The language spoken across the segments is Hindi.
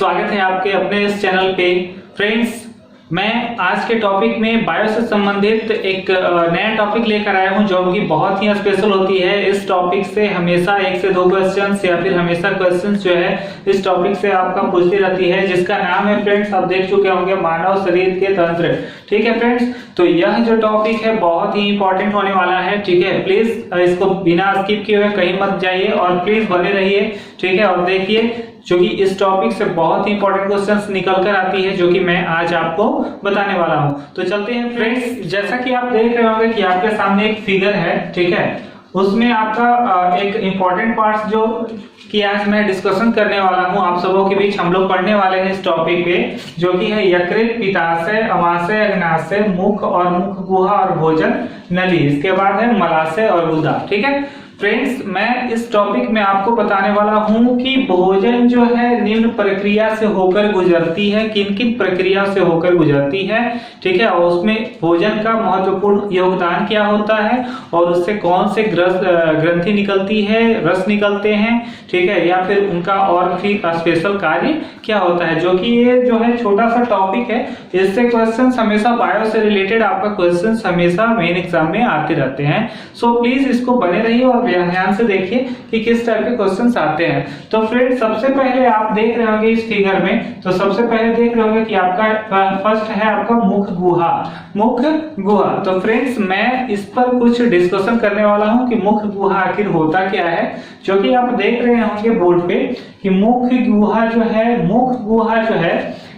स्वागत है आपके अपने इस चैनल पे। फ्रेंड्स, मैं आज के टॉपिक में बायो से संबंधित एक नया टॉपिक लेकर आया हूं जो कि बहुत ही स्पेशल होती है। इस टॉपिक से हमेशा 1 से 2 क्वेश्चंस या फिर हमेशा क्वेश्चंस जो है इस टॉपिक से आपका पूछती रहती है, जिसका नाम है फ्रेंड्स, आप देख चुके होंगे, मानव शरीर के तंत्र। ठीक है फ्रेंड्स, तो यह जो टॉपिक है बहुत ही इंपॉर्टेंट होने वाला है। ठीक है, प्लीज इसको बिना स्किप किए हुए कहीं मत जाइए और प्लीज बने रहिए। ठीक है, और देखिए जो कि इस टॉपिक से बहुत ही इंपॉर्टेंट क्वेश्चंस निकल कर आती है जो कि मैं आज आपको बताने वाला हूं। तो चलते हैं फ्रेंड्स, जैसा कि आप देख रहे होंगे कि आपके सामने एक फिगर है। ठीक है, उसमें आपका एक इंपॉर्टेंट पार्ट जो कि आज मैं डिस्कशन करने वाला हूं आप सबों के बीच, हम लोग पढ़ने वाले हैं इस टॉपिक पे, जो कि है यकृत, पित्ताशय, अमाशय, अग्नाशय, मुख और मुख गुहा और भोजन नली। इसके बाद है मलाशय और गुदा। ठीक है फ्रेंड्स, मैं इस टॉपिक में आपको बताने वाला हूं कि भोजन जो है निम्न प्रक्रिया से होकर गुजरती है, किन किन प्रक्रिया से होकर गुजरती है। ठीक है, और उसमें भोजन का महत्वपूर्ण योगदान क्या होता है और उससे कौन से ग्रंथि निकलती है, रस निकलते हैं। ठीक है, या फिर उनका और भी स्पेशल कार्य क्या होता है, जो कि ये जो है छोटा सा टॉपिक है। इससे क्वेश्चंस हमेशा बायो से रिलेटेड आपका क्वेश्चंस हमेशा मेन एग्जाम में आते रहते हैं। सो प्लीज इसको बने रहिए और ध्यान से देखिए कि किस टाइप के क्वेश्चंस आते हैं। तो फ्रेंड्स, सबसे पहले आप देख रहे होंगे इस फिगर में, तो सबसे पहले देख रहे होंगे कि आपका फर्स्ट है आपका मुख गुहा। मुख गुहा, तो फ्रेंड्स मैं इस पर कुछ डिस्कशन करने वाला हूं कि मुख गुहा आखिर होता क्या है, जो कि आप देख रहे होंगे बोर्ड पे कि मुख गुहा जो है, मुख गुहा जो है,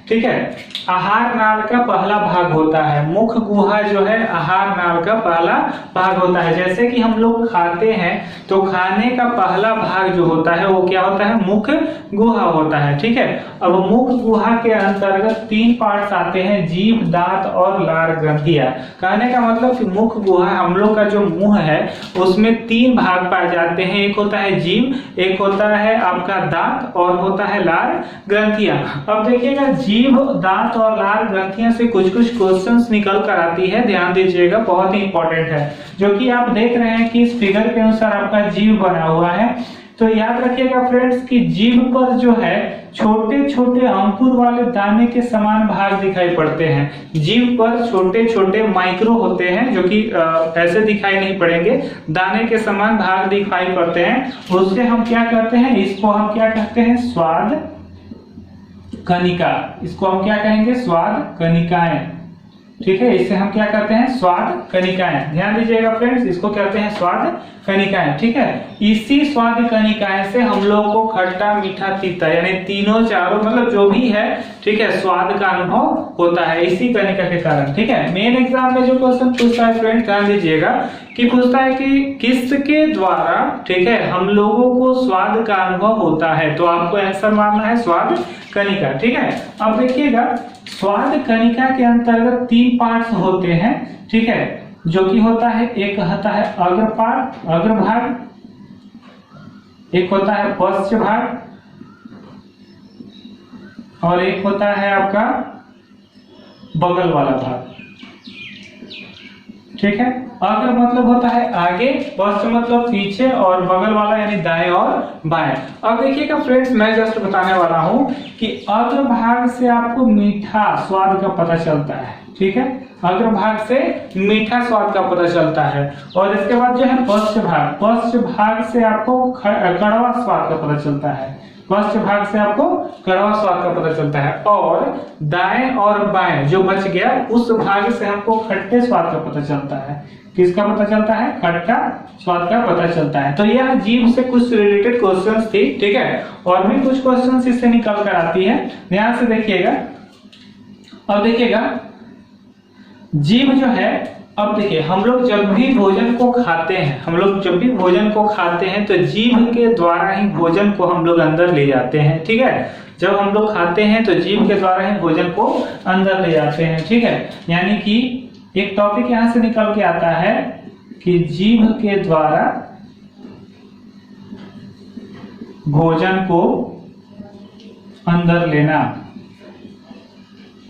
ठीक है, आहार नाल का पहला भाग होता है। मुख गुहा जो है आहार नाल का पहला भाग होता है। जैसे कि हम लोग खाते हैं तो खाने का पहला भाग जो होता है वो क्या होता है, मुख गुहा होता है। ठीक है, अब मुख गुहा के अंतर्गत 3 पार्ट्स आते हैं, जीभ, दांत और लार ग्रंथियां। कहने का मतलब कि मुख गुहा, हम लोग का जो मुंह है उसमें 3 भाग पाए जाते हैं। एक होता है जीभ, एक होता है आपका दांत और होता है लार ग्रंथियां। अब देखिएगा, जीभ, दांत और लार ग्रंथियां से कुछ क्वेश्चंस निकल कर आती है, ध्यान दीजिएगा, बहुत ही इंपॉर्टेंट है। जो कि आप देख रहे हैं कि इस फिगर के अनुसार आपका जीभ बना हुआ है। तो याद रखिएगा फ्रेंड्स कि जीभ पर जो है छोटे छोटे अंकुर वाले दाने के समान भाग दिखाई पड़ते हैं। जीभ पर छोटे छोटे माइक्रो होते हैं जो कि ऐसे दिखाई नहीं पड़ेंगे, दाने के समान भाग दिखाई पड़ते हैं। उससे हम क्या करते हैं, इसको हम क्या कहते हैं, स्वाद कनिका। इसको हम क्या कहेंगे, स्वाद कनिकाएं। ठीक है, इससे हम क्या करते हैं, स्वाद कनिकाएं। ध्यान दीजिएगा फ्रेंड्स, इसको कहते हैं स्वाद कनिकाएं। ठीक है, इसी स्वाद कनिकाएं से हम लोगों को खट्टा, मीठा, तीता यानी तीनों चारों मतलब जो भी है, ठीक है, स्वाद का अनुभव होता है इसी कनिका के कारण। ठीक है, मेन एग्जाम में जो क्वेश्चन पूछता है फ्रेंड्स, ध्यान दीजिएगा कि पूछता है कि किसके द्वारा, ठीक है, हम लोगों को स्वाद का अनुभव होता है। तो आपको आंसर मानना है स्वाद कनिका। ठीक है, अब देखिएगा, स्वाद कनिका के अंतर्गत 3 पार्ट्स होते हैं। ठीक है, जो कि होता है, एक होता है अग्रभाग, एक होता है पश्च भाग और एक होता है आपका बगल वाला भाग। ठीक है, अग्र मतलब होता है आगे, पश्च मतलब पीछे और बगल वाला यानी दाएं और बाएं। अब देखिएगा फ्रेंड्स, मैं जस्ट बताने वाला हूं कि अग्र भाग से आपको मीठा स्वाद का पता चलता है। ठीक है, अग्र भाग से मीठा स्वाद का पता चलता है। और इसके बाद जो है पश्च भाग से आपको कड़वा स्वाद का पता चलता है। पश्च भाग से आपको कड़वा स्वाद का पता चलता है। और दाएं और बाएं जो बच गया उस भाग से हमको खट्टे स्वाद का पता चलता है। किसका पता चलता है, खट्टा स्वाद का पता चलता है। तो यह जीभ से कुछ रिलेटेड क्वेश्चंस थी। ठीक है, और भी कुछ क्वेश्चंस इससे निकल कर आती है, ध्यान से देखिएगा। अब देखिएगा, जीभ जो है, अब देखिए, हम लोग जब भी भोजन को खाते हैं तो जीभ के द्वारा ही भोजन को हम लोग अंदर ले जाते हैं। ठीक है, जब हम लोग खाते हैं तो जीभ के द्वारा ही भोजन को अंदर ले जाते हैं। ठीक है, यानी कि एक टॉपिक यहां से निकल के आता है कि जीभ के द्वारा भोजन को अंदर लेना,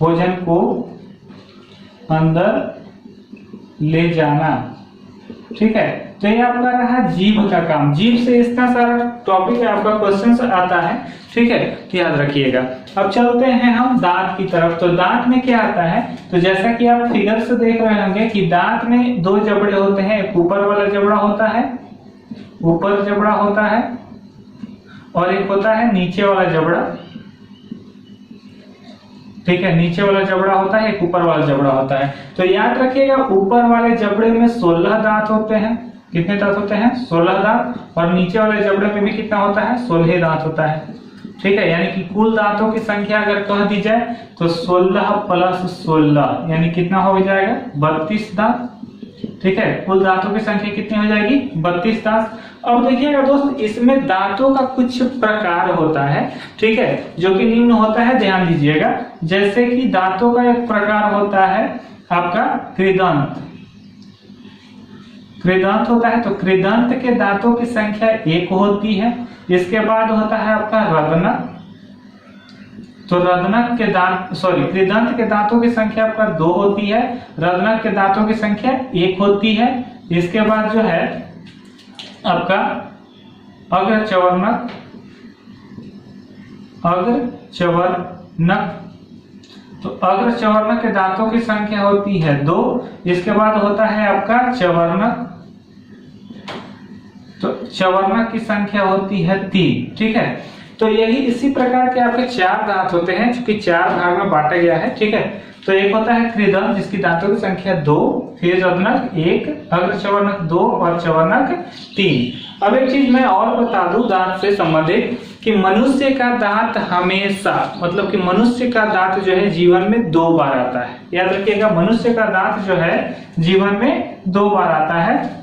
भोजन को अंदर ले जाना। ठीक है। तो ये आपका रहा जीभ का काम। जीभ से इतना सारा टॉपिक है आपका क्वेश्चन आता है, ठीक है, तो याद रखिएगा। अब चलते हैं हम दांत की तरफ। तो दांत में क्या आता है, तो जैसा कि आप फिगर से देख रहे होंगे कि दांत में दो जबड़े होते हैं, एक ऊपर वाला जबड़ा होता है, ऊपर जबड़ा होता है, और एक होता है नीचे वाला जबड़ा, ठीक है, नीचे वाला जबड़ा होता है, एक ऊपर वाला जबड़ा होता है। तो याद रखिएगा ऊपर वाले जबड़े में 16 दांत होते हैं। कितने दांत होते हैं? 16 दांत। और नीचे वाले जबड़े में भी कितना होता है? 16 दांत होता है, ठीक है। यानी कि कुल दांतों की संख्या अगर कह दी जाए तो 16 प्लस 16 यानी कितना हो जाएगा? 32 दांत, ठीक है। कुल दांतों की संख्या कितनी हो जाएगी? 32 दांत। अब देखिएगा दोस्त, इसमें दांतों का कुछ प्रकार होता है, ठीक है, जो कि निम्न होता है, ध्यान दीजिएगा। जैसे कि दांतों का एक प्रकार होता है आपका कृदंत। कृदंत होता है, तो कृदंत के दांतों की संख्या 1 होती है। इसके बाद होता है आपका रदनक। तो रदनक के दांत कृदंत के दांतों की संख्या आपका 2 होती है, रदनक के दांतों की संख्या 1 होती है। इसके बाद जो है आपका अग्रचवर्णक, तो अग्रचवर्णक के दांतों की संख्या होती है 2। इसके बाद होता है आपका चवर्णक, तो चवर्णक की संख्या होती है 3, ठीक है। तो यही इसी प्रकार के आपके 4 दांत होते हैं, चूंकि 4 भाग में बांटा गया है, ठीक है। तो एक होता है कृदंत जिसकी दांतों की संख्या 2, फिर रदनक 1, अग्रचवर्णक 2 और चवर्णक 3। अब एक चीज मैं और बता दूं दांत से संबंधित कि मनुष्य का दांत हमेशा, मतलब कि मनुष्य का दांत जो है जीवन में 2 बार आता है। याद रखिएगा, मनुष्य का दांत जो है जीवन में 2 बार आता है।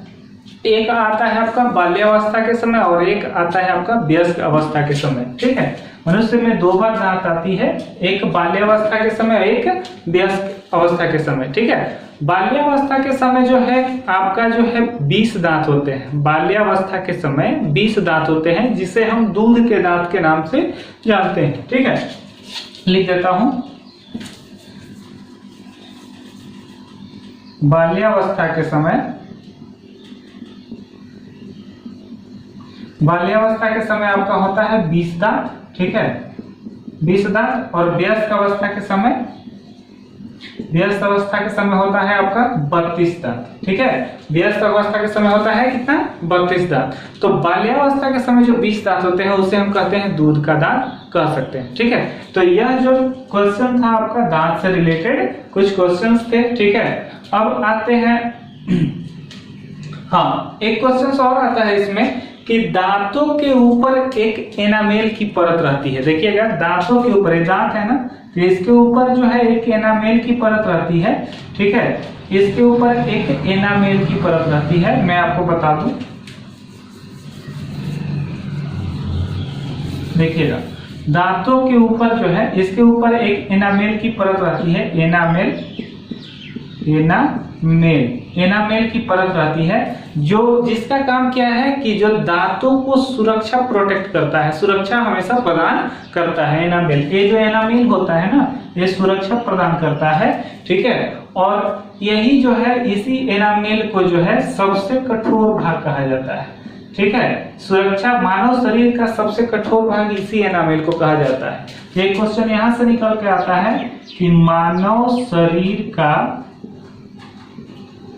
एक आता है आपका बाल्यावस्था के समय और एक आता है आपका वयस्क अवस्था के समय, ठीक है। मनुष्य में 2 बार दांत आती है, एक बाल्यावस्था के समय, एक वयस्क अवस्था के समय, ठीक है। बाल्यावस्था के समय जो है आपका जो है 20 दांत होते हैं। बाल्यावस्था के समय 20 दांत होते हैं, जिसे हम दूध के दांत के नाम से जानते हैं, ठीक है। लिख देता हूं, बाल्यावस्था के समय आपका होता है 20 दांत, ठीक है, 20 दांत। और वयस्क अवस्था के समय होता है आपका 32 दांत, ठीक है। वयस्क अवस्था के समय होता है कितना? 32 दांत। तो बाल्यावस्था के समय जो 20 दांत होते हैं उसे हम कहते हैं दूध का दांत कह सकते हैं, ठीक है। तो यह जो क्वेश्चन था आपका दांत से रिलेटेड कुछ क्वेश्चंस थे, ठीक है। अब आते हैं, हाँ, एक क्वेश्चन और आता है इसमें कि दांतों के ऊपर एक एनामेल की परत रहती है। देखिएगा, दांतों के ऊपर, दांत है ना, तो इसके ऊपर जो है एक एनामेल की परत रहती है, ठीक है। इसके ऊपर एक एनामेल की परत रहती है, मैं आपको बता दूं, देखिएगा, दांतों के ऊपर जो है इसके ऊपर एक एनामेल की परत रहती है। एनामेल की परत रहती है, जो जिसका काम क्या है कि जो दांतों को सुरक्षा प्रोटेक्ट करता है, सुरक्षा हमेशा प्रदान करता है एनामेल। ये जो एनामेल होता है ना, ये सुरक्षा प्रदान करता है, ठीक है। और यही जो है, इसी एनामेल को जो है सबसे कठोर भाग कहा जाता है, ठीक है। सुरक्षा, मानव शरीर का सबसे कठोर भाग इसी एनामेल को कहा जाता है। ये क्वेश्चन यहां से निकल के आता है कि मानव शरीर का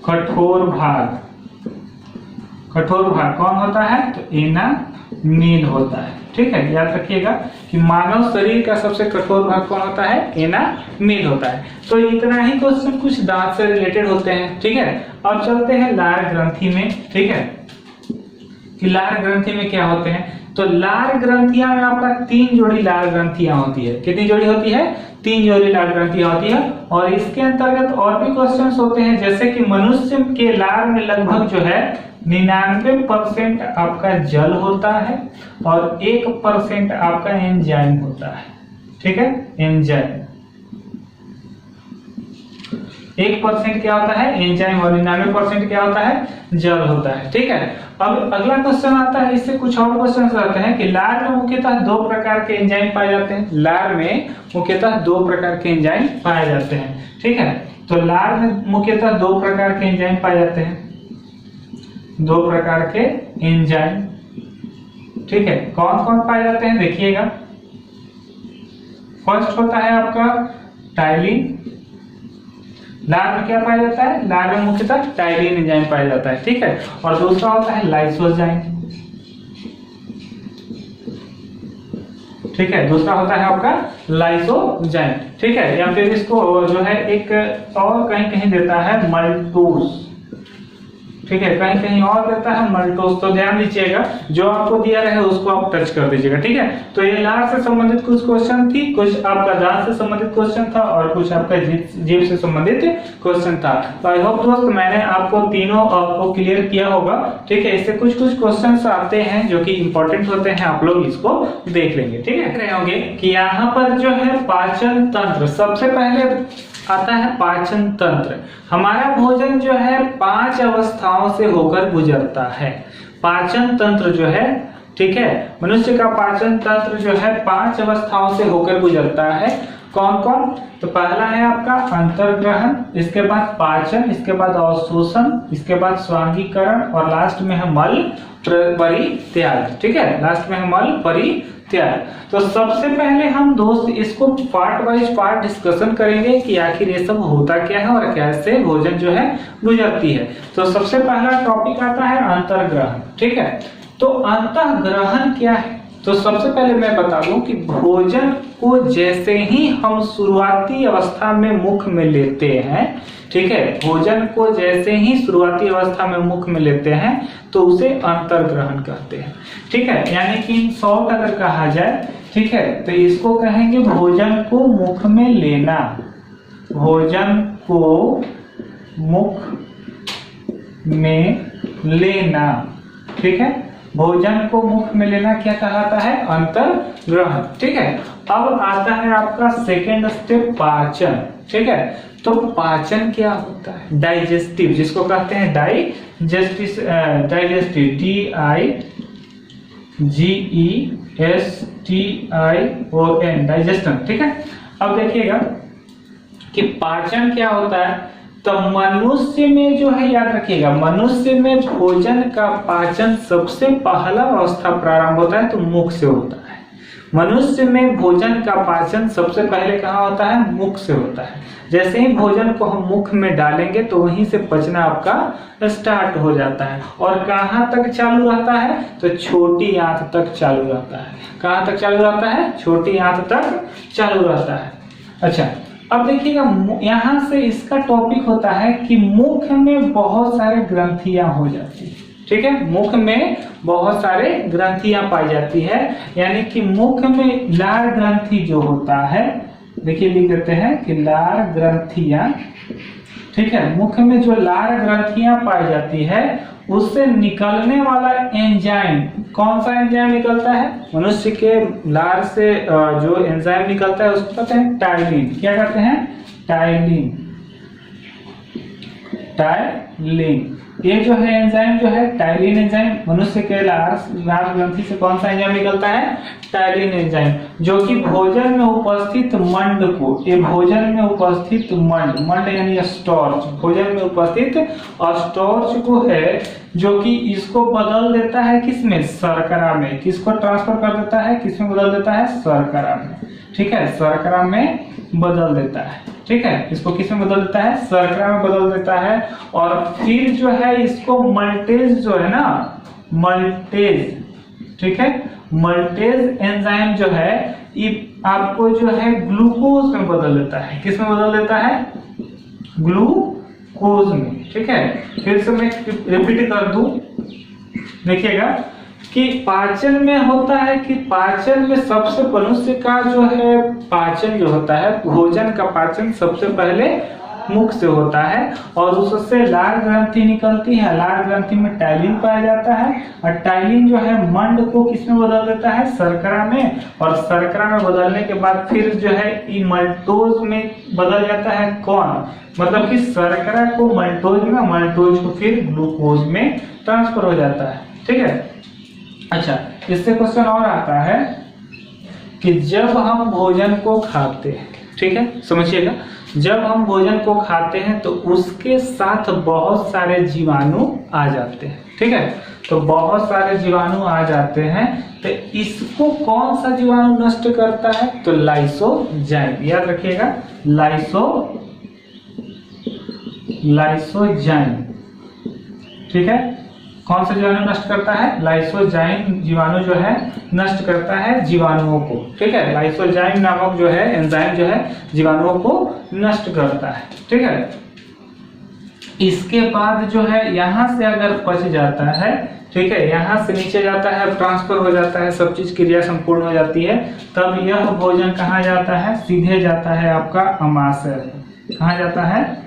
कठोर भाग कौन होता है? तो एनामेल होता है, ठीक है। याद रखिएगा कि मानव शरीर का सबसे कठोर भाग कौन होता है? एनामेल होता है। तो इतना ही क्वेश्चन कुछ दांत से रिलेटेड होते हैं, ठीक है। अब चलते हैं लार ग्रंथि में, ठीक है, कि लार ग्रंथि में क्या होते हैं। तो लार ग्रंथियां में आपका 3 जोड़ी लार ग्रंथियां होती है। कितनी जोड़ी होती है? 3 जोड़ी लार ग्रंथियां होती है। और इसके अंतर्गत और भी क्वेश्चंस होते हैं, जैसे कि मनुष्य के लार में लगभग जो है 99% आपका जल होता है और 1% आपका एंजाइम होता है, ठीक है। एंजाइम 1% क्या होता है? एंजाइम, और 99% क्या होता है? जल होता है, ठीक है। अब अगला क्वेश्चन आता है, इससे कुछ और क्वेश्चन आते हैं कि लार में मुख्यतः 2 प्रकार के एंजाइम पाए जाते हैं। लार में मुख्यतः 2 प्रकार के एंजाइम पाए जाते हैं, ठीक है। तो लार में मुख्यतः 2 प्रकार के एंजाइम पाए जाते हैं। दो प्रकार के एंजाइम, ठीक है, कौन कौन पाए जाते हैं देखिएगा। फर्स्ट होता है आपका टाइलिन, लार में क्या पाया जाता है, लार में मुख्यतः टाइलिन एंजाइम पाया जाता है, ठीक है। और दूसरा होता है लाइसोजाइम, ठीक है, दूसरा होता है आपका लाइसोजाइम, ठीक है। या फिर इसको जो है एक और कहीं कहीं देता है मल्टोज, ठीक है, कहीं कहीं और देता है मल्टोज। तो ध्यान दीजिएगा, जो आपको दिया रहे उसको आप टच कर दीजिएगा, ठीक है। तो ये लार से संबंधित कुछ क्वेश्चन थी, कुछ आपका दांत से संबंधित क्वेश्चन था और कुछ आपका जीभ से संबंधित क्वेश्चन था। तो आई होप दोस्त मैंने आपको तीनों को क्लियर किया होगा, ठीक है। इससे कुछ कुछ क्वेश्चन आते हैं जो कि इंपॉर्टेंट होते हैं, आप लोग इसको देख लेंगे, ठीक है। देख रहे होंगे कि यहाँ पर जो है पाचन तंत्र, सबसे पहले आता है पाचन तंत्र। हमारा भोजन जो है 5 अवस्थाओं से होकर गुजरता है, पाचन तंत्र जो है, ठीक है। मनुष्य का पाचन तंत्र जो है 5 अवस्थाओं से होकर गुजरता है। कौन कौन? तो पहला है आपका अंतर्ग्रहण, इसके बाद पाचन, इसके बाद अवशोषण, इसके बाद स्वांगीकरण और लास्ट में है मल परित्याग, ठीक है, लास्ट में है मल परित्याग। तो सबसे पहले हम दोस्त इसको पार्ट वाइज पार्ट डिस्कशन करेंगे कि आखिर ये सब होता क्या है और कैसे भोजन जो है गुजरती है। तो सबसे पहला टॉपिक आता है अंतर्ग्रहण, ठीक है। तो अंतःग्रहण क्या है? तो सबसे पहले मैं बता दूं कि भोजन को जैसे ही हम शुरुआती अवस्था में मुख में लेते हैं, ठीक है, भोजन को जैसे ही शुरुआती अवस्था में मुख में लेते हैं तो उसे अंतर्ग्रहण कहते हैं, ठीक है। यानी कि इन शॉर्ट अगर कहा जाए, ठीक है, तो इसको कहेंगे भोजन को मुख में लेना, भोजन को मुख में लेना, ठीक है, भोजन को मुख में लेना क्या कहलाता है? अंतर्ग्रहण, ठीक है। अब आता है आपका सेकेंड स्टेप पाचन, ठीक है। तो पाचन क्या होता है? डाइजेस्टिव, जिसको कहते हैं डाइजेस्टिव, DIGESTION, डाइजेशन, ठीक है। अब देखिएगा कि पाचन क्या होता है। तो मनुष्य में जो है, याद रखिएगा, मनुष्य में भोजन का पाचन सबसे पहला अवस्था प्रारंभ होता है तो मुख से होता है। मनुष्य में भोजन का पाचन सबसे पहले कहाँ होता है? मुख से होता है। जैसे ही भोजन को हम मुख में डालेंगे तो वहीं से पचना आपका स्टार्ट हो जाता है। और कहाँ तक चालू रहता है? तो छोटी आंत तक चालू रहता है। कहाँ तक चालू रहता है? छोटी आंत तक चालू रहता है। अच्छा, अब देखिएगा, यहाँ से इसका टॉपिक होता है कि मुख में बहुत सारे ग्रंथियां हो जाती है, ठीक है, मुख में बहुत सारे ग्रंथियां पाई जाती है। यानी कि मुख में लार ग्रंथि जो होता है, देखिए लिख देते हैं कि लार ग्रंथियां, ठीक है, मुख में जो लार ग्रंथियां पाई जाती है उससे निकलने वाला एंजाइम, कौन सा एंजाइम निकलता है? मनुष्य के लार से जो एंजाइम निकलता है उसको कहते हैं टाइलिन। क्या कहते हैं? Ptyalin, ptyalin. ये जो है एंजाइम जो है टाइलिन एंजाइम, मनुष्य के लार ग्रंथि से कौन सा एंजाइम निकलता है? टाइलिन एंजाइम, जो कि भोजन में उपस्थित मंड को, ये भोजन में उपस्थित मंड यानी स्टार्च, भोजन में उपस्थित स्टार्च को है जो कि इसको बदल देता है किसमें? शर्करा में। किसको ट्रांसफर कर देता है? किसमें बदल देता है? शर्करा में, ठीक है, शर्करा में बदल देता है, ठीक है। इसको किसमें बदल देता है? शर्करा में बदल देता है। और फिर जो है इसको मल्टेज जो है ना, मल्टेज, ठीक है, मल्टेज एंजाइम जो है ये आपको जो है ग्लूकोज में बदल देता है। किसमें बदल देता है? ग्लूकोज में, ठीक है। फिर से मैं रिपीट कर दूं, देखिएगा कि पाचन में होता है कि पाचन में सबसे, मनुष्य का जो है पाचन जो होता है, भोजन का पाचन सबसे पहले मुख से होता है और उससे लार ग्रंथि निकलती है। लार ग्रंथि में टाइलिन पाया जाता है और टाइलिन जो है मंड को किसमें बदल देता है? शर्करा में। और शर्करा में बदलने के बाद फिर जो है मल्टोज में बदल जाता है। कौन? मतलब कि शर्करा को मल्टोज में, मल्टोज को फिर ग्लूकोज में ट्रांसफर हो जाता है, ठीक है। अच्छा, इससे क्वेश्चन और आता है कि जब हम भोजन को खाते हैं, ठीक है, समझिएगा, जब हम भोजन को खाते हैं तो उसके साथ बहुत सारे जीवाणु आ जाते हैं, ठीक है। तो बहुत सारे जीवाणु आ जाते हैं, तो इसको कौन सा जीवाणु नष्ट करता है? तो लाइसोजाइम, याद रखिएगा, लाइसोजाइम, ठीक है। कौन सा जीवाणु नष्ट करता है? लाइसोजाइम जीवाणु जो है नष्ट करता है जीवाणुओं को, ठीक है। लाइसोजाइम नामक जो है एंजाइम जो है जीवाणुओं को नष्ट करता है, ठीक है। इसके बाद जो है यहाँ से अगर पच जाता है, ठीक है, यहाँ से नीचे जाता है, ट्रांसफर हो जाता है, सब चीज क्रिया संपूर्ण हो जाती है, तब यह भोजन कहाँ जाता है? सीधे जाता है आपका अमाशय। कहाँ जाता है?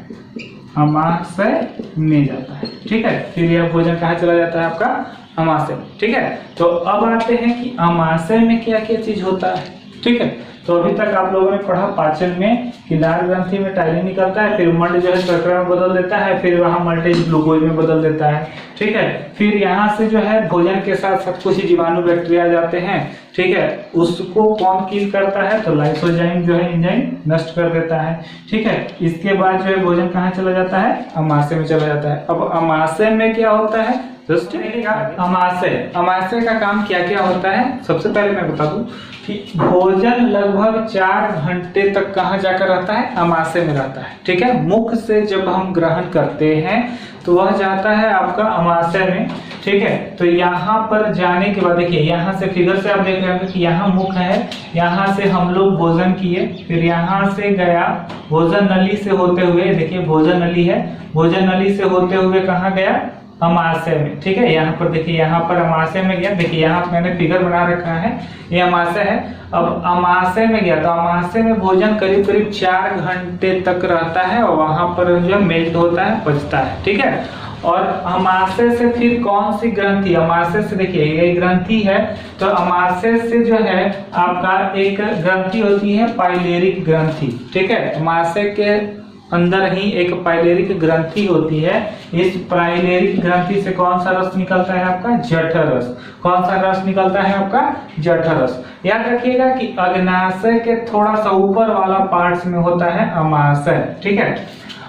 अमाशय में जाता है, ठीक है। फिर यह भोजन कहाँ चला जाता है? आपका अमाशय, ठीक है। तो अब आते हैं कि अमाशय में क्या क्या चीज होता है, ठीक है। तो अभी तक आप लोगों ने पढ़ा पाचन में कि लाल ग्रंथि में टाइलिन निकलता है, फिर मंड जो है शर्करा में बदल देता है, फिर वहां मल्टेज ग्लूकोज में बदल देता है, ठीक है। फिर यहाँ से जो है भोजन के साथ सब कुछ जीवाणु बैक्टीरिया आ जाते हैं, ठीक है। उसको कौन किल करता है? तो लाइसोजाइम जो है एंजाइम नष्ट कर देता है, ठीक है। इसके बाद जो है भोजन कहाँ चला जाता है? अमाशय में चला जाता है। अब अमाशय में क्या होता है? अमाशय का काम क्या क्या होता है? सबसे पहले मैं बता दूं कि भोजन लगभग 4 घंटे तक कहाँ जाकर रहता है? अमाशय में रहता है, ठीक है। मुख से जब हम ग्रहण करते हैं तो वह जाता है आपका अमाशय में, ठीक है। तो यहाँ पर जाने के बाद देखिए, यहाँ से फिगर से आप देख रहे हैं कि यहाँ मुख है, यहाँ से हम लोग भोजन किए, फिर यहाँ से गया भोजन नली से होते हुए, देखिए भोजन नली है, भोजन नली से होते हुए कहाँ गया? अमाशय में, ठीक है। यहाँ पर देखिए, यहाँ पर अमाशय में गया, देखिए यहाँ मैंने फिगर बना रखा है, ये अमाशय है। अब अमाशय में गया तो अमाशय में भोजन करीब करीब 4 घंटे तक रहता है और वहां पर जो मेल्ट होता है, पचता है, ठीक है। और अमाशय से फिर कौन सी ग्रंथि? अमाशय से देखिए ये ग्रंथि है, तो अमाशय से जो है आपका एक ग्रंथि होती है पाइलेरिक ग्रंथि, ठीक है। अमाशय के अंदर ही एक पाइलेरिक ग्रंथि होती है। इस पाइलेरिक ग्रंथि से कौन सा रस निकलता है? आपका जठर रस। कौन सा रस निकलता है? आपका जठर रस। याद रखिएगा कि अग्नाशय के थोड़ा सा ऊपर वाला पार्ट्स में होता है अमाशय, ठीक है।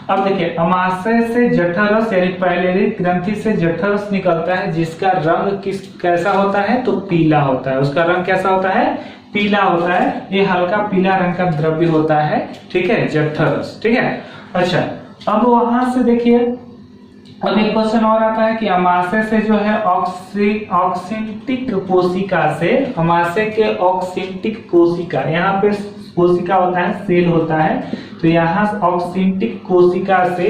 अब देखिए, अमाशय से जठर रस यानी पाइलेरिक ग्रंथि से जठर रस निकलता है, जिसका रंग कैसा होता है? तो पीला होता है। उसका रंग कैसा होता है? पीला होता है। ये हल्का पीला रंग का द्रव्य होता है, ठीक है, जठर रस, ठीक है। अच्छा, अब वहां से देखिए, अब एक क्वेश्चन और आता है कि अमाशय से जो है ऑक्सिंटिक कोशिका से, अमाशय के ऑक्सिंटिक कोशिका, यहाँ पे कोशिका होता है, सेल होता है, तो यहाँ ऑक्सिंटिक कोशिका से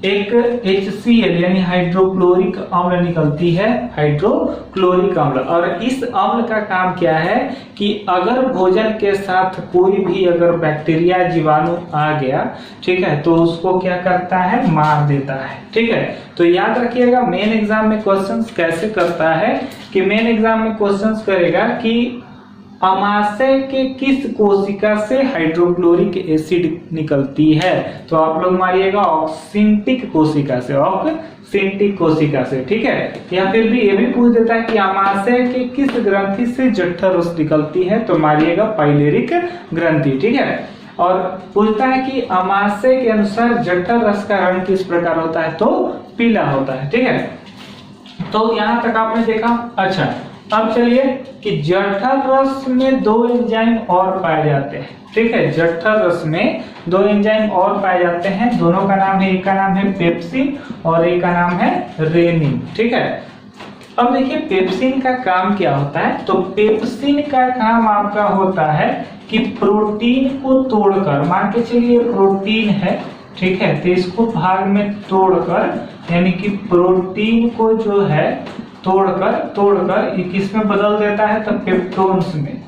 एक HCl यानी हाइड्रोक्लोरिक अम्ल निकलती है, हाइड्रोक्लोरिक अम्ल। और इस अम्ल का काम क्या है कि अगर भोजन के साथ कोई भी अगर बैक्टीरिया जीवाणु आ गया, ठीक है, तो उसको क्या करता है? मार देता है, ठीक है। तो याद रखिएगा, मेन एग्जाम में क्वेश्चंस कैसे करता है कि मेन एग्जाम में क्वेश्चंस करेगा कि अमाशय के किस कोशिका से हाइड्रोक्लोरिक एसिड निकलती है, तो आप लोग मारिएगा ऑक्सिंटिक कोशिका से, ऑक्सिंटिक कोशिका से, ठीक है। या फिर भी ये भी पूछ देता है कि अमाशय के किस ग्रंथि से जठर रस निकलती है, तो मारिएगा पाइलेरिक ग्रंथि, ठीक है। और पूछता है कि अमाशय के अनुसार जठर रस का रंग किस प्रकार होता है, तो पीला होता है, ठीक है। तो यहाँ तक आपने देखा। अच्छा, अब चलिए कि जठर रस में 2 एंजाइम और पाए जाते हैं, ठीक है। जठर रस में 2 एंजाइम और पाए जाते हैं, दोनों का नाम है, एक का नाम है पेप्सिन और एक का नाम है रेनिन, ठीक है। अब देखिए पेप्सिन का काम क्या होता है, तो पेप्सिन का काम आपका होता है कि प्रोटीन को तोड़कर, मान के चलिए प्रोटीन है, ठीक है, तो इसको भाग में तोड़कर यानी कि प्रोटीन को जो है तोड़कर ये किस में बदल देता है, तो पेप्टोन्स में,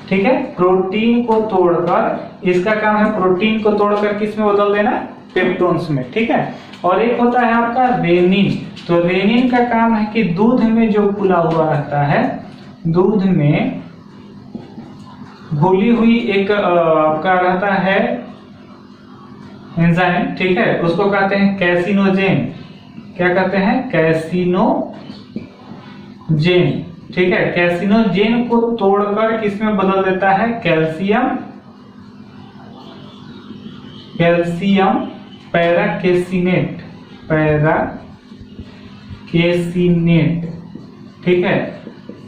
ठीक है। प्रोटीन को तोड़कर, इसका काम है प्रोटीन को तोड़कर किस में बदल देना? पेप्टोन्स में, ठीक है। और एक होता है आपका रेनिन, तो रेनिन का काम है कि दूध में जो घुला हुआ रहता है, दूध में घुली हुई एक आपका रहता है एंजाइम, ठीक है, उसको कहते हैं कैसिनोजेन। क्या कहते हैं? कैसिनोजेन, ठीक है। कैसिनोजेन को तोड़कर किसमें बदल देता है? कैल्शियम कैल्शियम पैराकेसिनेट, पैराकेसिनेट, ठीक है,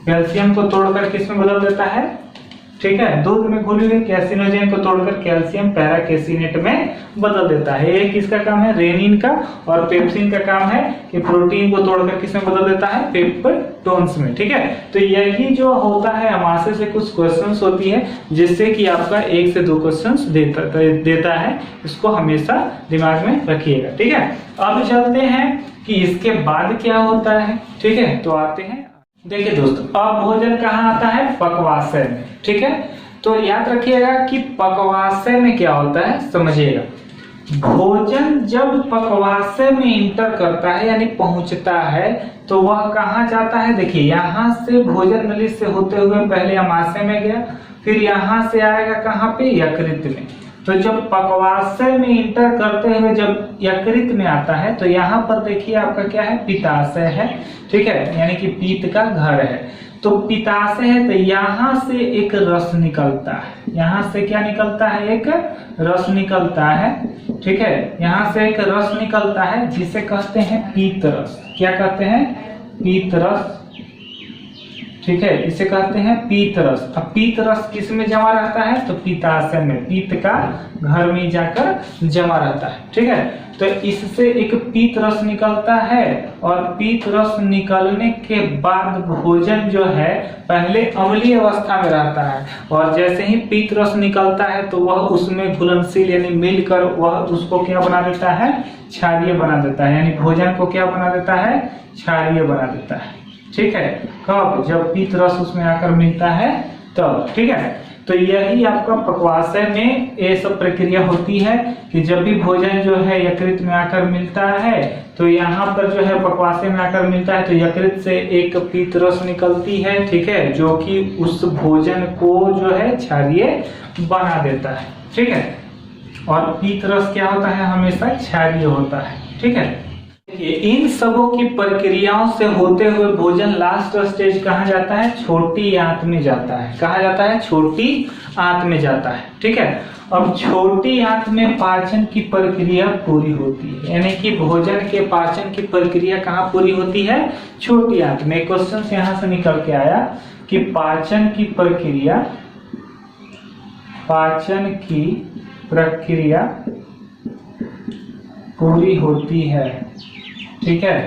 कैल्शियम को तोड़कर किस में बदल देता है, ठीक है, दूध में घुली हुई कैसिनोजेन को तोड़कर कैल्शियम पैराकेसिनेट में बदल देता है। ये किसका काम है, रेनिन का, और पेप्सिन का काम है कि प्रोटीन को तोड़कर किस में बदल देता है, पेप्टोन्स में, ठीक है। तो यही जो होता है अमाशय से कुछ क्वेश्चंस होती है जिससे कि आपका 1 से 2 क्वेश्चंस देता है, इसको हमेशा दिमाग में रखिएगा, ठीक है। अब चलते हैं कि इसके बाद क्या होता है, ठीक है। तो आते हैं, देखिए दोस्तों, अब भोजन कहाँ आता है, पक्वाशय में, ठीक है। तो याद रखिएगा कि पक्वाशय में क्या होता है, समझिएगा। भोजन जब पक्वाशय में इंटर करता है यानी पहुंचता है तो वह कहाँ जाता है, देखिए यहाँ से भोजन नली से होते हुए पहले अमाशय में गया, फिर यहाँ से आएगा कहाँ पे, यकृत में। तो जब पक्वाशय में इंटर करते हुए जब यकृत में आता है तो यहाँ पर देखिए आपका क्या है, पित्ताशय है, ठीक है, यानी कि पीत का घर है। तो पित्ताशय है तो यहाँ से एक रस निकलता है, यहाँ से क्या निकलता है, एक रस निकलता है, ठीक है, यहाँ से एक रस निकलता है जिसे कहते हैं पीत रस। क्या कहते हैं, पीत रस, ठीक है, इसे कहते हैं पीत रस। अब पीत रस किस में जमा रहता है, तो पित्ताशय में, पीत का घर में जाकर जमा रहता है, ठीक है। तो इससे एक पीत रस निकलता है और पीत रस निकलने के बाद भोजन जो है पहले अम्लीय अवस्था में रहता है और जैसे ही पीत रस निकलता है तो वह उसमें घुलनशील यानी मिलकर वह उसको क्या बना देता है, क्षारीय बना देता है, यानी भोजन को क्या बना देता है, क्षारीय बना देता है, ठीक है। कब, जब पीत रस उसमें आकर मिलता है तब, ठीक है। तो यही आपका पक्वाशय में ये सब प्रक्रिया होती है कि जब भी भोजन जो है यकृत में आकर मिलता है तो यहाँ पर जो है पक्वाशय में आकर मिलता है तो यकृत से एक पीत रस निकलती है, ठीक है, जो कि उस भोजन को जो है क्षारीय बना देता है, ठीक है। और पीत रस क्या होता है, हमेशा क्षारीय होता है, ठीक है। इन सबों की प्रक्रियाओं से होते हुए भोजन लास्ट स्टेज कहाँ जाता है, छोटी आंत में जाता है। कहाँ जाता है, छोटी आंत में जाता है, ठीक है। अब छोटी आंत में पाचन की प्रक्रिया पूरी होती है, यानी कि भोजन के पाचन की प्रक्रिया कहाँ पूरी होती है, छोटी आंत में। क्वेश्चन यहाँ से निकल के आया कि पाचन की प्रक्रिया पूरी होती है, ठीक है,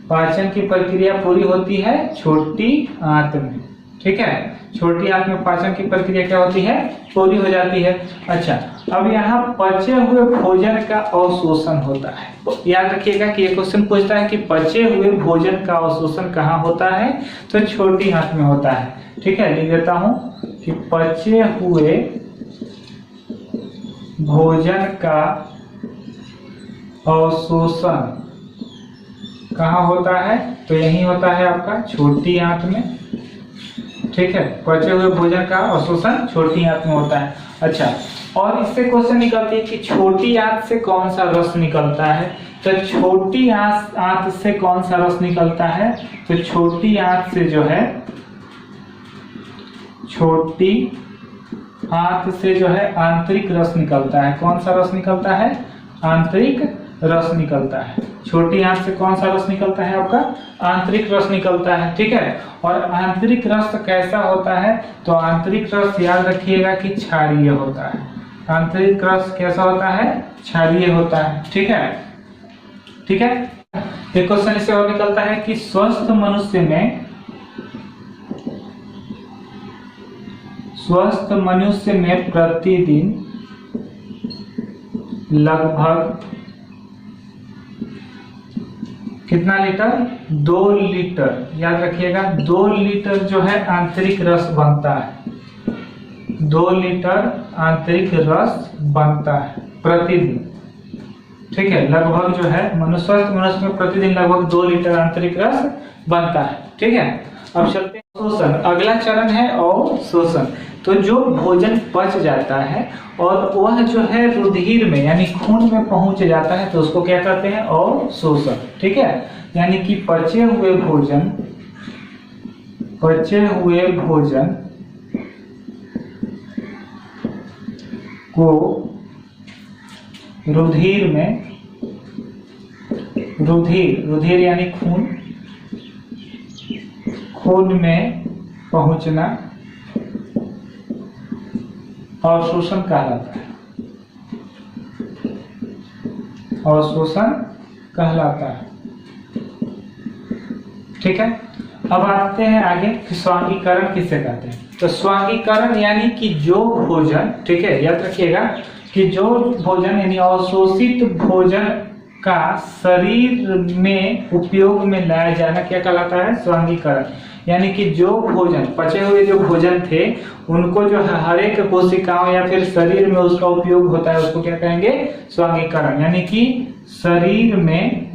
पाचन की प्रक्रिया पूरी होती है छोटी आंत में, ठीक है। छोटी आंत में पाचन की प्रक्रिया क्या होती है, पूरी हो जाती है। अच्छा, अब यहाँ पचे हुए भोजन का अवशोषण होता है। याद रखिएगा कि ये क्वेश्चन पूछता है कि पचे हुए भोजन का अवशोषण कहाँ होता है, तो छोटी आंत में होता है, ठीक है। लिख देता हूँ कि पचे हुए भोजन का अवशोषण कहाँ होता है, तो यही होता है आपका छोटी आंत में, ठीक है। पचे हुए भोजन का अवशोषण छोटी आंत में होता है। अच्छा, और इससे क्वेश्चन निकलती है कि छोटी आंत से कौन सा रस निकलता है, तो छोटी आंत से कौन सा रस निकलता है, तो छोटी आंत से जो है, छोटी आंत से जो है आंतरिक रस निकलता है। कौन सा रस निकलता है, आंतरिक रस निकलता है। छोटी आंत से कौन सा रस निकलता है, आपका आंतरिक रस निकलता है, ठीक है। और आंतरिक रस कैसा होता है, तो आंतरिक रस याद रखिएगा कि क्षारीय होता है। आंतरिक रस कैसा होता है, क्षारीय होता है, ठीक है, ठीक है। एक क्वेश्चन इससे और निकलता है कि स्वस्थ मनुष्य में प्रतिदिन लगभग कितना लीटर, 2 लीटर, याद रखिएगा 2 लीटर जो है आंतरिक रस बनता है। 2 लीटर आंतरिक रस बनता है प्रतिदिन, ठीक है। लगभग जो है स्वस्थ मनुष्य में प्रतिदिन लगभग 2 लीटर आंतरिक रस बनता है, ठीक है। अब चलते हैं शोषण, अगला चरण है अवशोषण। तो जो भोजन पच जाता है और वह जो है रुधिर में यानी खून में पहुंच जाता है तो उसको क्या कहते हैं, अवशोषण, ठीक है। यानी कि पचे हुए भोजन को रुधिर में, रुधिर यानी खून, खून में पहुंचना अवशोषण कहलाता है, अवशोषण कहलाता है। ठीक है, अब आते हैं आगे कि स्वांगीकरण किसे कहते हैं। तो स्वांगीकरण यानी कि जो भोजन, ठीक है, याद रखिएगा कि जो भोजन यानी अवशोषित भोजन का शरीर में उपयोग में लाया जाना क्या कहलाता है, स्वांगीकरण। यानी कि जो भोजन, पचे हुए जो भोजन थे उनको जो है हर एक कोशिकाओं या फिर शरीर में उसका उपयोग होता है, उसको क्या कहेंगे, स्वांगीकरण। यानी कि शरीर में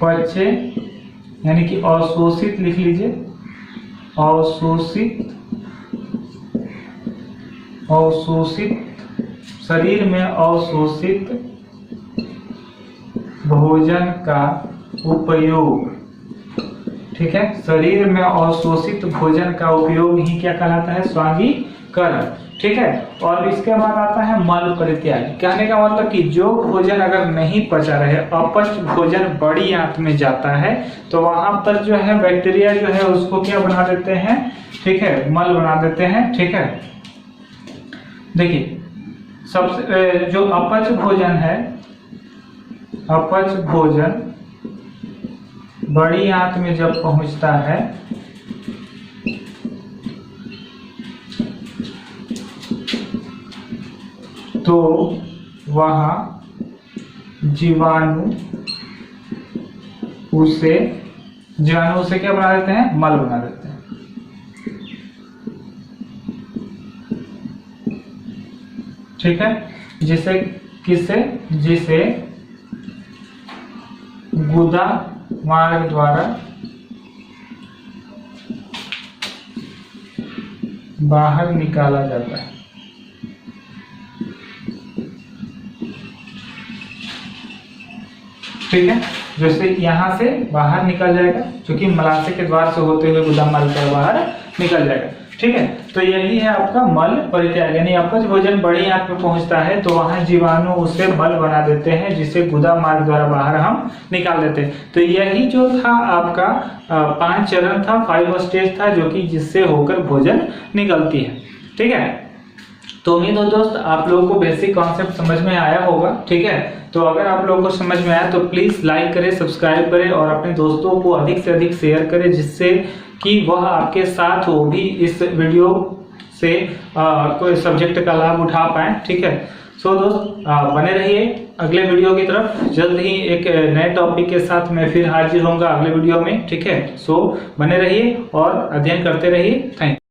पचे, यानी कि अवशोषित लिख लीजिए, अवशोषित शरीर में अवशोषित भोजन का उपयोग, ठीक है, शरीर में अवशोषित भोजन का उपयोग ही क्या कहलाता है, स्वांगीकरण। ठीक है, और इसके बाद आता है मल परित्याग। कहने का मतलब कि जो भोजन अगर नहीं पचा रहे, अपच भोजन बड़ी आंत में जाता है, तो वहां पर जो है बैक्टीरिया जो है उसको क्या बना देते हैं, ठीक है, मल बना देते हैं। ठीक है, देखिए सबसे जो अपच भोजन है, अपच भोजन बड़ी आंत में जब पहुंचता है तो वहाँ जीवाणु उसे क्या बना देते हैं, मल बना देते हैं। ठीक है, जिसे गुदा मार्ग द्वारा बाहर निकाला जाता है। ठीक है, जैसे यहाँ से बाहर निकल जाएगा, क्योंकि मलाशय के द्वार से होते हुए गुदा मार्ग द्वारा बाहर निकल जाएगा। ठीक है, तो यही है आपका मल परित्याग। यानी अपच भोजन बड़ी आंत में पहुंचता है तो वहां जीवाणु उसे मल बना देते हैं, जिसे गुदा मार्ग द्वारा बाहर हम निकाल देते हैं। तो यही जो था आपका 5 चरण था, 5 स्टेज था, जो कि जिससे होकर भोजन निकलती है। ठीक है, तो उम्मीद हो दोस्त आप लोगों को बेसिक कॉन्सेप्ट समझ में आया होगा। ठीक है, तो अगर आप लोगों को समझ में आया तो प्लीज लाइक करें, सब्सक्राइब करें और अपने दोस्तों को अधिक से अधिक शेयर करें, जिससे कि वह आपके साथ वो भी इस वीडियो से कोई सब्जेक्ट का लाभ उठा पाए। ठीक है, सो दोस्त बने रहिए अगले वीडियो की तरफ। जल्द ही एक नए टॉपिक के साथ मैं फिर हाजिर होऊंगा अगले वीडियो में। ठीक है, सो बने रहिए और अध्ययन करते रहिए। Thank you.